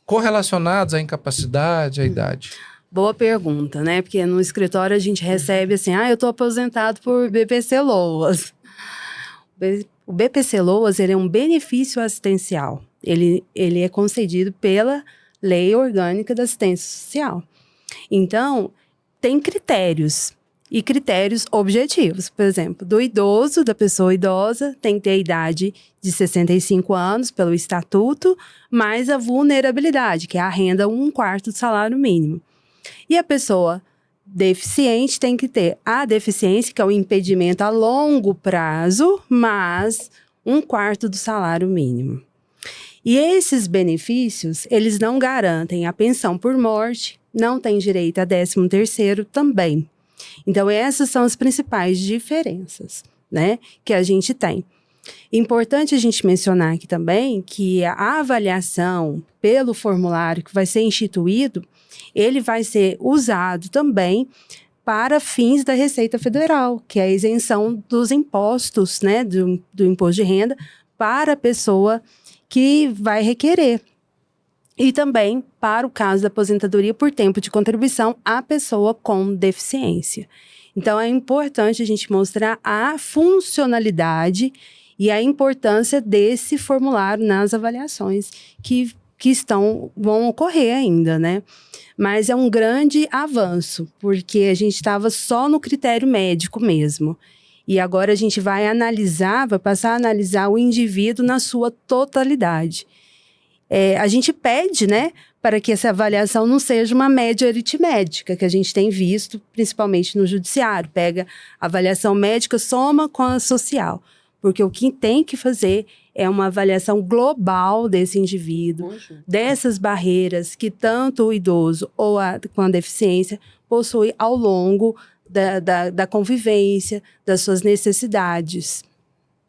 correlacionados à incapacidade, à idade? Boa pergunta, né? Porque no escritório a gente recebe assim, eu estou aposentado por BPC LOAS. O BPC LOAS, ele é um benefício assistencial. Ele é concedido pela Lei Orgânica da Assistência Social. Então, tem critérios, e critérios objetivos. Por exemplo, da pessoa idosa, tem que ter a idade de 65 anos pelo estatuto, mais a vulnerabilidade, que é a renda 1/4 do salário mínimo. E a pessoa deficiente tem que ter a deficiência, que é o impedimento a longo prazo, mas 1/4 do salário mínimo. E esses benefícios, eles não garantem a pensão por morte, não tem direito a 13º também. Então, essas são as principais diferenças, né, que a gente tem. Importante a gente mencionar aqui também que a avaliação pelo formulário que vai ser instituído, ele vai ser usado também para fins da Receita Federal, que é a isenção dos impostos, né, do imposto de renda para a pessoa que vai requerer. E também para o caso da aposentadoria por tempo de contribuição à pessoa com deficiência. Então, é importante a gente mostrar a funcionalidade e a importância desse formulário nas avaliações que vão ocorrer ainda, né? Mas é um grande avanço, porque a gente estava só no critério médico mesmo. E agora a gente vai passar a analisar o indivíduo na sua totalidade. A gente pede, né, para que essa avaliação não seja uma média aritmética, que a gente tem visto, principalmente no judiciário. Pega a avaliação médica, soma com a social. Porque o que tem que fazer é uma avaliação global desse indivíduo, dessas barreiras que tanto o idoso ou com a deficiência possui ao longo da convivência, das suas necessidades.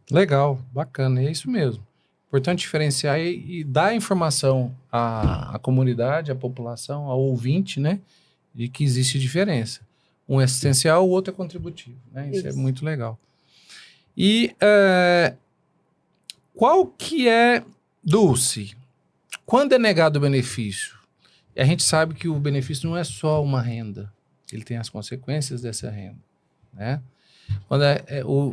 Legal, bacana, é isso mesmo. Importante diferenciar e dar informação à comunidade, à população, ao ouvinte, né, de que existe diferença. Um é assistencial, o outro é contributivo, né? Isso é muito legal. E qual que é, Dulce, quando é negado o benefício? A gente sabe que o benefício não é só uma renda, ele tem as consequências dessa renda, né?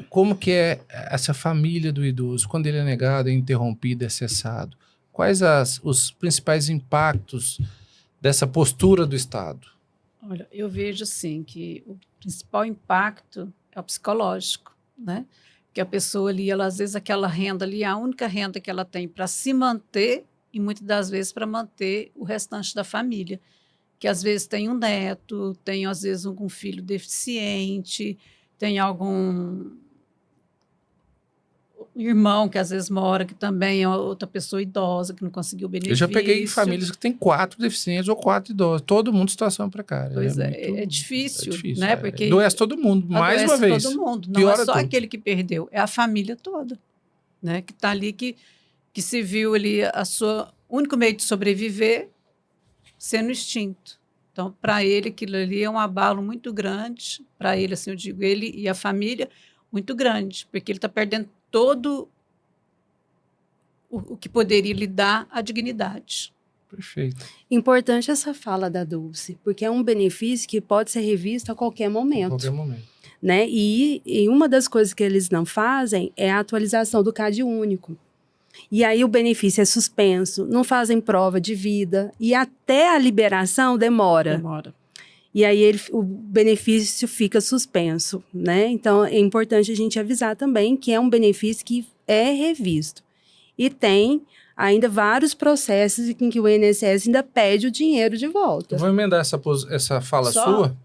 Como que é essa família do idoso? Quando ele é negado, é interrompido, é cessado? Quais os principais impactos dessa postura do Estado? Olha, eu vejo assim que o principal impacto é o psicológico, né? Que a pessoa ali, ela, às vezes aquela renda ali é a única renda que ela tem para se manter e muitas das vezes para manter o restante da família. Que às vezes tem um neto, tem às vezes algum filho deficiente, tem irmão que às vezes mora, que também é outra pessoa idosa, que não conseguiu benefício. Eu já peguei famílias que têm 4 deficientes ou 4 idosos, todo mundo em situação precária. Pois é, muito- é difícil, difícil, né? Porque adoece todo mundo, mais uma adoece vez. todo mundo, não Piora é só tudo. aquele que perdeu, é a família toda, né? Que está ali, que se viu ali a sua único meio de sobreviver sendo extinto. Então, para ele, aquilo ali é um abalo muito grande, para ele, assim, eu digo, ele e a família, muito grande, porque ele está perdendo todo o que poderia lhe dar a dignidade. Perfeito. Importante essa fala da Dulce, porque é um benefício que pode ser revisto a qualquer Em momento. qualquer momento. Né? E uma das coisas que eles não fazem é a atualização do CAD único. E aí o benefício é suspenso, não fazem prova de vida e até a liberação demora. Demora. E aí o benefício fica suspenso, né? Então é importante a gente avisar também que é um benefício que é revisto. E tem ainda vários processos em que o INSS ainda pede o dinheiro de volta. Eu vou emendar essa fala Só sua.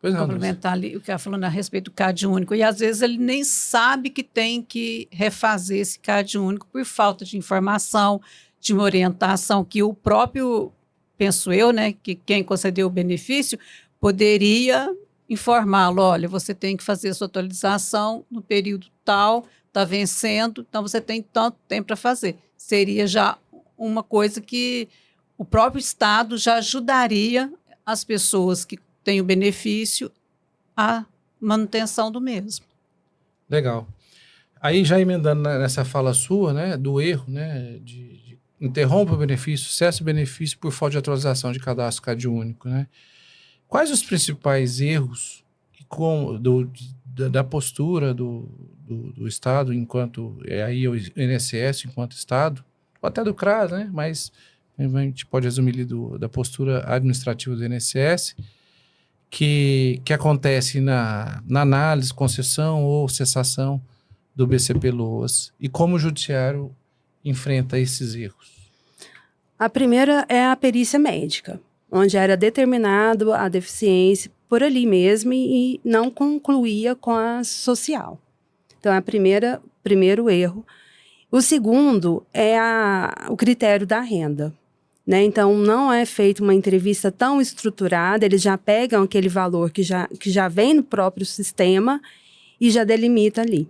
Pois não, Dulce. complementar ali o que ela falando a respeito do CAD único. E às vezes ele nem sabe que tem que refazer esse CAD único por falta de informação, de uma orientação que o próprio, penso eu, né, que quem concedeu o benefício poderia informá-lo, olha, você tem que fazer a sua atualização no período tal, está vencendo, então você tem tanto tempo para fazer. Seria já uma coisa que o próprio Estado já ajudaria as pessoas que têm o benefício à manutenção do mesmo. Legal. Aí, já emendando nessa fala sua, né, do erro, né, de interrompe o benefício, cessa o benefício por falta de atualização de cadastro CAD único, né? Quais os principais erros da postura do Estado enquanto, aí o INSS enquanto Estado, ou até do CRAS, né? Mas a gente pode resumir ali da postura administrativa do INSS, que acontece na análise, concessão ou cessação do BCP-LOAS, e como o judiciário enfrenta esses erros? A primeira é a perícia médica, onde era determinado a deficiência por ali mesmo e não concluía com a social. Então, é o primeiro erro. O segundo é o critério da renda. Né? Então, não é feita uma entrevista tão estruturada, eles já pegam aquele valor que já vem no próprio sistema e já delimita ali.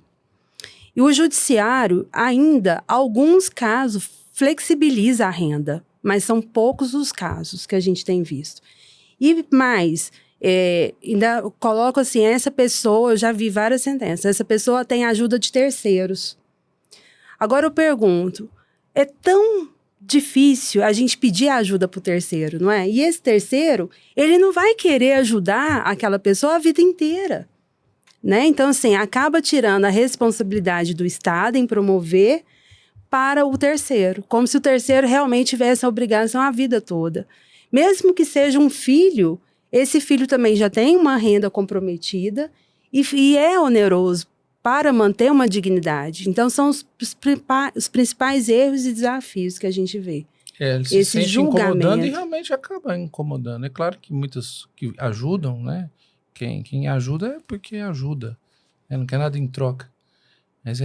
E o judiciário, ainda, alguns casos, flexibiliza a renda, mas são poucos os casos que a gente tem visto. E mais, ainda coloco assim, essa pessoa, eu já vi várias sentenças, essa pessoa tem ajuda de terceiros. Agora eu pergunto, é tão difícil a gente pedir ajuda para o terceiro, não é? E esse terceiro, ele não vai querer ajudar aquela pessoa a vida inteira. Né? Então, assim, acaba tirando a responsabilidade do Estado em promover para o terceiro, como se o terceiro realmente tivesse a obrigação a vida toda. Mesmo que seja um filho, esse filho também já tem uma renda comprometida e é oneroso para manter uma dignidade. Então, são os principais erros e desafios que a gente vê. Ele se sente incomodando e realmente acaba incomodando. É claro que muitas que ajudam, né? Quem ajuda é porque ajuda. Não quer nada em troca. Mas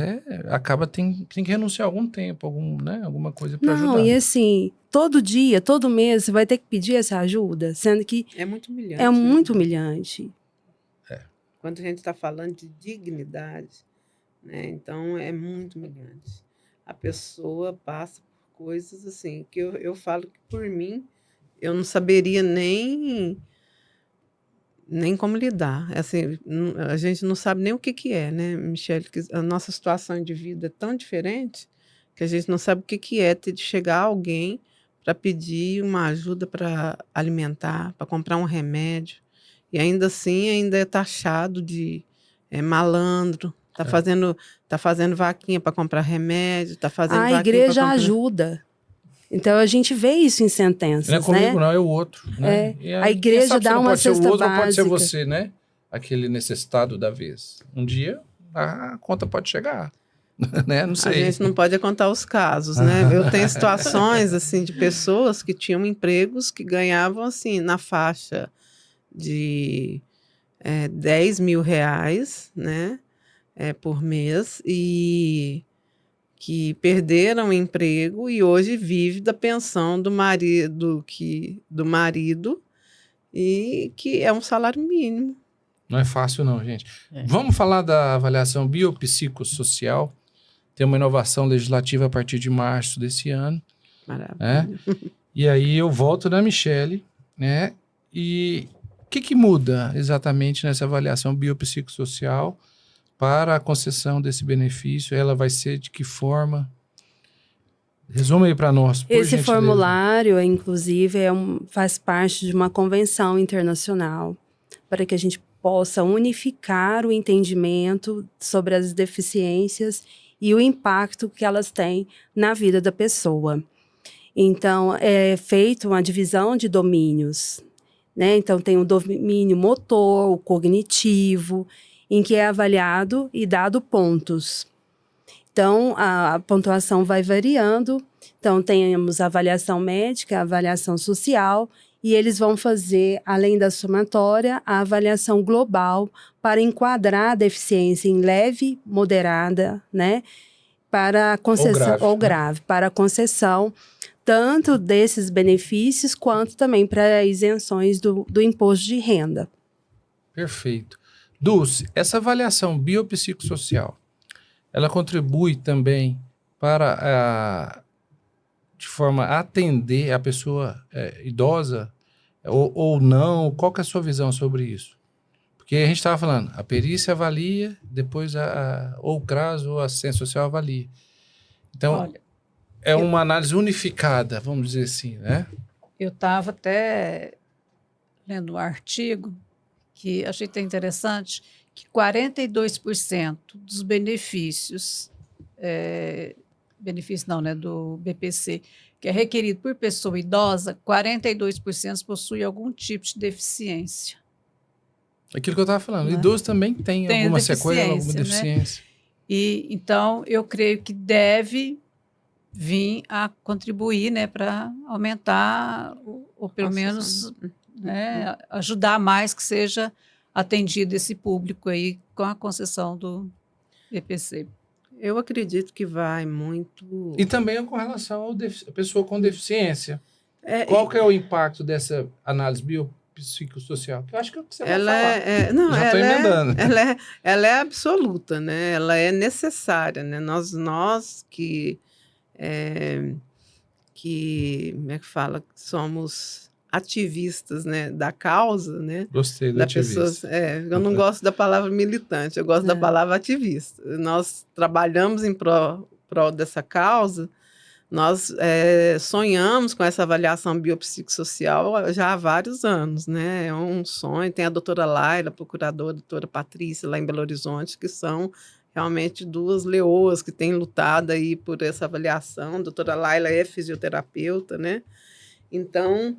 acaba tem que renunciar algum tempo, alguma coisa para ajudar. Não, e assim, todo dia, todo mês, você vai ter que pedir essa ajuda, sendo que é muito humilhante. É muito humilhante. Quando a gente está falando de dignidade, né, então é muito humilhante. A pessoa passa por coisas assim, que eu falo que por mim, eu não saberia nem como lidar. Assim, a gente não sabe nem o que é, né, Michele? A nossa situação de vida é tão diferente que a gente não sabe o que é ter de chegar alguém para pedir uma ajuda para alimentar, para comprar um remédio. E ainda assim, ainda é taxado de malandro. Tá fazendo vaquinha para comprar remédio, tá fazendo vaquinha A igreja pra comprar... ajuda. Então, a gente vê isso em sentenças, não é comigo, né? não, é o outro. Né? A igreja dá uma cesta básica. Pode ser o outro ou pode ser você, né? Aquele necessitado da vez. Um dia, a conta pode chegar. Né? Não sei. A gente não pode contar os casos, né? Eu tenho situações, assim, de pessoas que tinham empregos que ganhavam, assim, na faixa de 10 mil reais, né? Por mês. E que perderam o emprego e hoje vive da pensão do marido, e que é um salário mínimo. Não é fácil não, gente. É. Vamos falar da avaliação biopsicossocial. Tem uma inovação legislativa a partir de março desse ano. Maravilha. E aí eu volto na Michele, né? E o que muda exatamente nessa avaliação biopsicossocial para a concessão desse benefício? Ela vai ser de que forma? Resume aí para nós, por Esse gentileza. formulário, inclusive, faz parte de uma convenção internacional para que a gente possa unificar o entendimento sobre as deficiências e o impacto que elas têm na vida da pessoa. Então, é feita uma divisão de domínios, né? Então, tem o domínio motor, o cognitivo, em que é avaliado e dado pontos. Então, a pontuação vai variando. Então, temos a avaliação médica, a avaliação social, e eles vão fazer, além da somatória, a avaliação global para enquadrar a deficiência em leve, moderada, né? Para a concessão, ou grave, para a concessão tanto desses benefícios quanto também para isenções do imposto de renda. Perfeito. Dulce, essa avaliação biopsicossocial, ela contribui também para, de forma a atender a pessoa idosa ou não? Qual que é a sua visão sobre isso? Porque a gente estava falando, a perícia avalia, depois ou o CRAS ou a assistência social avalia. Então, Olha, é uma análise unificada, vamos dizer assim, né? eu estava até lendo um artigo que achei até interessante, que 42% dos benefícios, benefício não, né, do BPC, que é requerido por pessoa idosa, 42% possui algum tipo de deficiência. Aquilo que eu estava falando, Né? idoso também tem alguma sequela, alguma deficiência, né? deficiência. E então eu creio que deve vir a contribuir, né, para aumentar ou pelo menos, né, ajudar mais que seja atendido esse público aí com a concessão do BPC. Eu acredito que vai muito... E também com relação à pessoa com deficiência. Qual que é o impacto dessa análise biopsicossocial? Que eu acho que é o que você vai falar. Não, já estou emendando. Ela é absoluta, né? Ela é necessária, né? Nós que como é que fala? Somos ativistas, né, da causa, né? Gostei do ativista. Eu não gosto da palavra militante, eu gosto da palavra ativista. Nós trabalhamos em prol dessa causa, nós sonhamos com essa avaliação biopsicossocial já há vários anos, né? É um sonho. Tem a doutora Laila, a procuradora, a doutora Patrícia, lá em Belo Horizonte, que são realmente duas leoas que têm lutado aí por essa avaliação. A doutora Laila é fisioterapeuta, né? Então,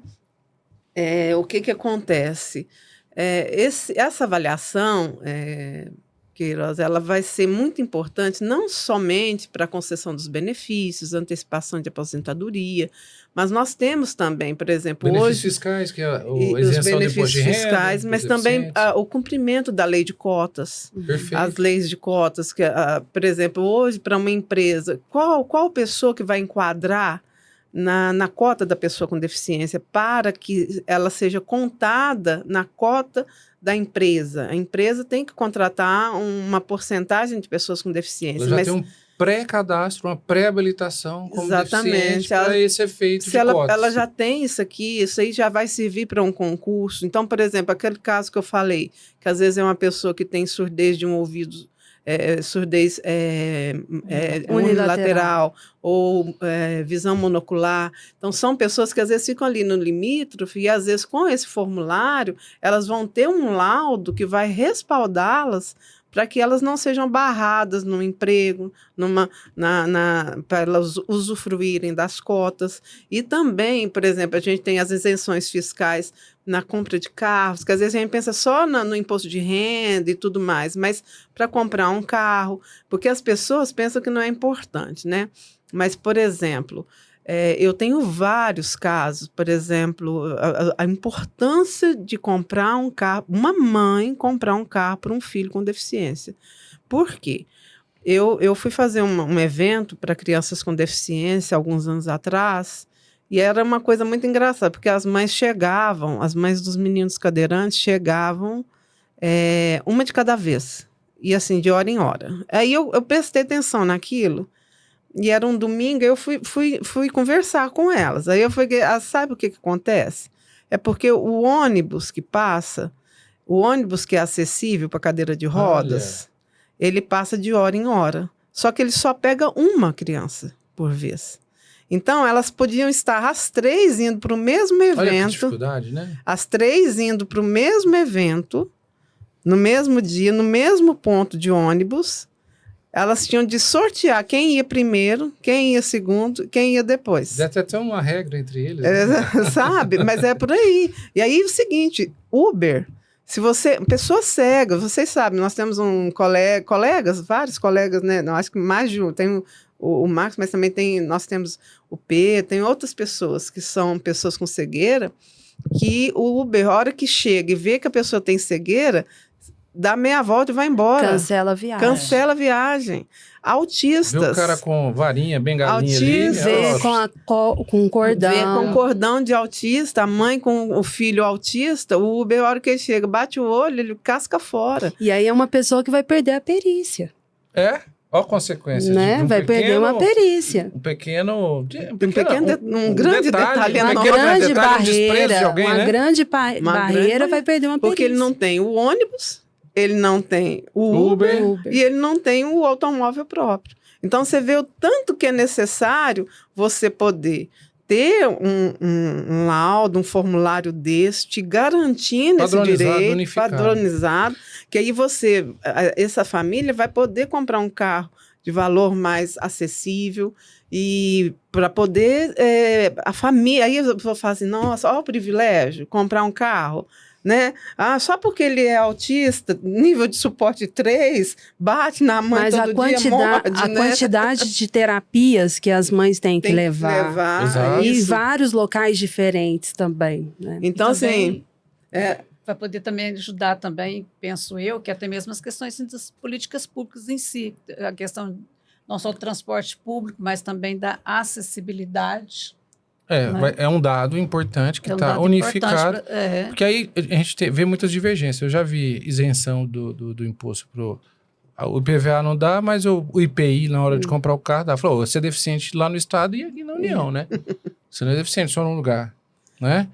o que acontece? Essa avaliação, Queiroz, ela vai ser muito importante não somente para a concessão dos benefícios, antecipação de aposentadoria, mas nós temos também, por exemplo, benefícios hoje... fiscais, que é a os isenção de imposto de renda, fiscais, mas também o cumprimento da lei de cotas. Perfeito. As leis de cotas, que, por exemplo, hoje, para uma empresa, qual pessoa que vai enquadrar na cota da pessoa com deficiência para que ela seja contada na cota da empresa? A empresa tem que contratar uma porcentagem de pessoas com deficiência. Ela já tem um pré-cadastro, uma pré-habilitação como deficiente para esse efeito de cotas. Ela já tem isso aqui, isso aí já vai servir para um concurso. Então, por exemplo, aquele caso que eu falei, que às vezes é uma pessoa que tem surdez de um ouvido, surdez unilateral ou visão monocular. Então, são pessoas que às vezes ficam ali no limítrofe e às vezes com esse formulário elas vão ter um laudo que vai respaldá-las para que elas não sejam barradas no emprego, para elas usufruírem das cotas. E também, por exemplo, a gente tem as isenções fiscais na compra de carros, que às vezes a gente pensa só no imposto de renda e tudo mais, mas para comprar um carro, porque as pessoas pensam que não é importante, né? Mas, por exemplo, eu tenho vários casos, por exemplo, a importância de comprar um carro, uma mãe comprar um carro para um filho com deficiência. Por quê? eu fui fazer um evento para crianças com deficiência alguns anos atrás, e era uma coisa muito engraçada, porque as mães chegavam, as mães dos meninos cadeirantes chegavam uma de cada vez, e assim, de hora em hora. Aí eu prestei atenção naquilo, e era um domingo, eu fui conversar com elas. Aí eu fui, sabe o que acontece? É porque o ônibus que passa, o ônibus que é acessível para cadeira de rodas, ele passa de hora em hora. Só que ele só pega uma criança por vez. Então, elas podiam estar as 3 indo para o mesmo evento. Olha que dificuldade, né? As 3 indo para o mesmo evento, no mesmo dia, no mesmo ponto de ônibus. Elas tinham de sortear quem ia primeiro, quem ia segundo, quem ia depois. Deve ter uma regra entre eles. Né? Sabe? Mas é por aí. E aí, o seguinte, Uber, se você... Pessoa cega, vocês sabem, nós temos colegas, vários colegas, né? Eu acho que mais de um. Tem o Marcos, mas também nós temos o P, tem outras pessoas que são pessoas com cegueira, que o Uber, a hora que chega e vê que a pessoa tem cegueira, dá meia volta e vai embora. Cancela a viagem. Cancela a viagem. Autistas. Vê o cara com varinha, bengalinha ali. Vê com cordão. Vê com cordão de autista, a mãe com o filho autista, o Uber, a hora que ele chega, bate o olho, ele casca fora. E aí é uma pessoa que vai perder a perícia. Olha a consequência. Né? Vai perder uma perícia. Um grande detalhe, uma grande barreira, de alguém, uma né? grande barreira vai perder uma perícia. Porque ele não tem o ônibus, ele não tem o Uber e ele não tem o automóvel próprio. Então, você vê o tanto que é necessário você poder ter um laudo, um formulário deste, garantindo esse direito, unificado. Padronizado, que aí essa família vai poder comprar um carro de valor mais acessível e para poder, a família, aí eu vou falar assim, nossa, olha o privilégio, comprar um carro, né? Só porque ele é autista, nível de suporte 3, bate na mãe mas todo dia, morde, a quantidade de terapias que as mães têm que levar. Exato. E vários locais diferentes também. Né? Então, também, assim... Vai poder também ajudar também, penso eu, que até mesmo as questões das políticas públicas em si. A questão não só do transporte público, mas também da acessibilidade. É um dado importante que está unificado. Porque aí a gente vê muitas divergências. Eu já vi isenção do imposto o IPVA não dá, mas o IPI, na hora de comprar o carro, dá. Falou, você é deficiente lá no estado e aqui na União, né? Você não é deficiente só num lugar, né?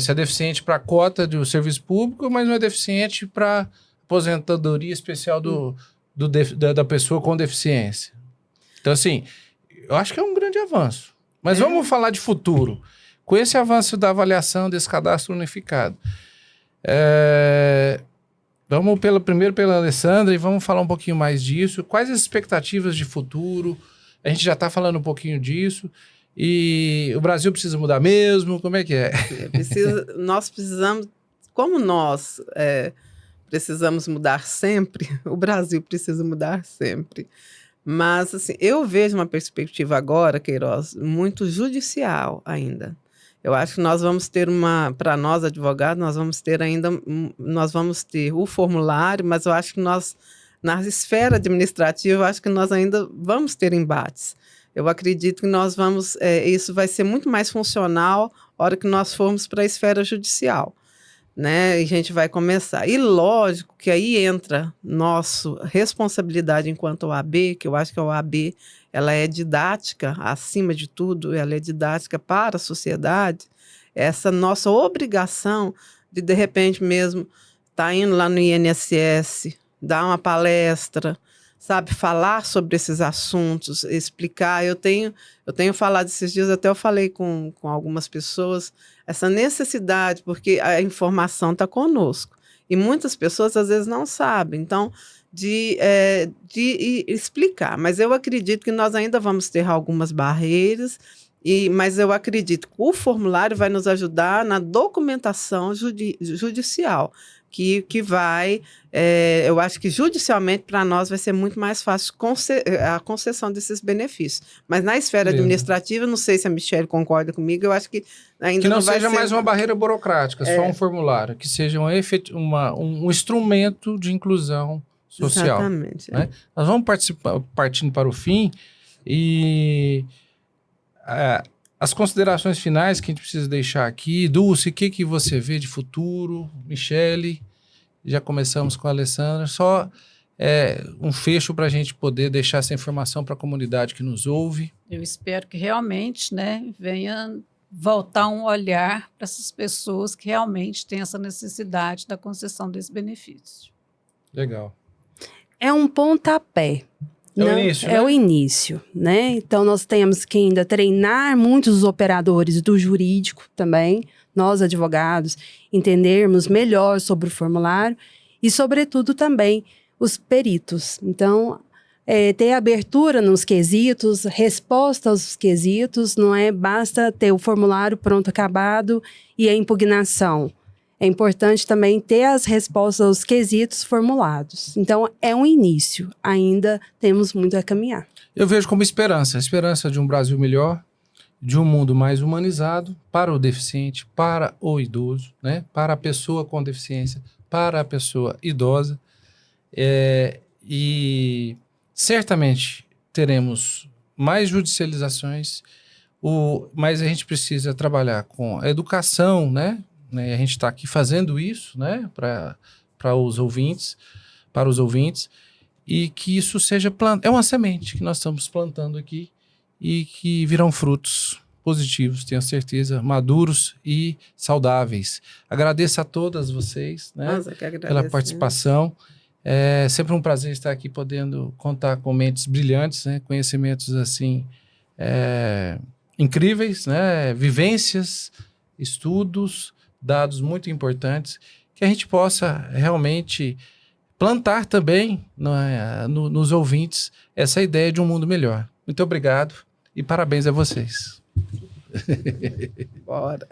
Você é deficiente para a cota do serviço público, mas não é deficiente para aposentadoria especial da pessoa com deficiência. Então, assim, eu acho que é um grande avanço. Mas vamos falar de futuro. Com esse avanço da avaliação desse cadastro unificado. Vamos primeiro pela Alessandra e vamos falar um pouquinho mais disso. Quais as expectativas de futuro? A gente já está falando um pouquinho disso. E o Brasil precisa mudar mesmo? Como é que é? Nós precisamos... Como nós precisamos mudar sempre, o Brasil precisa mudar sempre. Mas, assim, eu vejo uma perspectiva agora, Queiroz, muito judicial ainda. Eu acho que nós vamos ter para nós, advogados, nós vamos ter o formulário, mas eu acho que na esfera administrativa, eu acho que nós ainda vamos ter embates. Eu acredito que nós vamos, isso vai ser muito mais funcional na hora que nós formos para a esfera judicial. Né? E a gente vai começar. E lógico que aí entra nossa responsabilidade enquanto OAB, que eu acho que a OAB ela é didática, acima de tudo, ela é didática para a sociedade. Essa nossa obrigação de repente mesmo, estar indo lá no INSS, dar uma palestra, sabe, falar sobre esses assuntos, explicar. Eu tenho falado esses dias, até eu falei com algumas pessoas, essa necessidade, porque a informação está conosco. E muitas pessoas, às vezes, não sabem. Então, de explicar. Mas eu acredito que nós ainda vamos ter algumas barreiras, mas eu acredito que o formulário vai nos ajudar na documentação judicial, que vai, eu acho que judicialmente para nós vai ser muito mais fácil a concessão desses benefícios. Mas na esfera administrativa, não sei se a Michelle concorda comigo, eu acho que ainda que não vai seja ser mais uma barreira burocrática, só um formulário, que seja um instrumento de inclusão social. Exatamente. Né? Nós vamos partindo para o fim e as considerações finais que a gente precisa deixar aqui. Dulce, o que você vê de futuro? Michele, já começamos com a Alessandra. Só um fecho para a gente poder deixar essa informação para a comunidade que nos ouve. Eu espero que realmente, né, venha voltar um olhar para essas pessoas que realmente têm essa necessidade da concessão desse benefício. Legal. É um pontapé. É o início, É né? o início, né? Então, nós temos que ainda treinar muitos operadores do jurídico também, nós advogados, entendermos melhor sobre o formulário e, sobretudo, também os peritos. Então, ter abertura nos quesitos, resposta aos quesitos, não basta ter o formulário pronto, acabado e a impugnação. É importante também ter as respostas aos quesitos formulados. Então, é um início. Ainda temos muito a caminhar. Eu vejo como esperança. Esperança de um Brasil melhor, de um mundo mais humanizado para o deficiente, para o idoso, né? Para a pessoa com deficiência, para a pessoa idosa. E certamente teremos mais judicializações, mas a gente precisa trabalhar com a educação, né? A gente está aqui fazendo isso, né? Para os ouvintes, e que isso seja é uma semente que nós estamos plantando aqui e que virão frutos positivos, tenho certeza, maduros e saudáveis. Agradeço a todas vocês, né? Nossa, que Pela agradecemos. participação. É sempre um prazer estar aqui podendo contar com mentes brilhantes, né? Conhecimentos assim incríveis, né? Vivências, estudos, dados muito importantes, que a gente possa realmente plantar também nos ouvintes essa ideia de um mundo melhor. Muito obrigado e parabéns a vocês. Bora.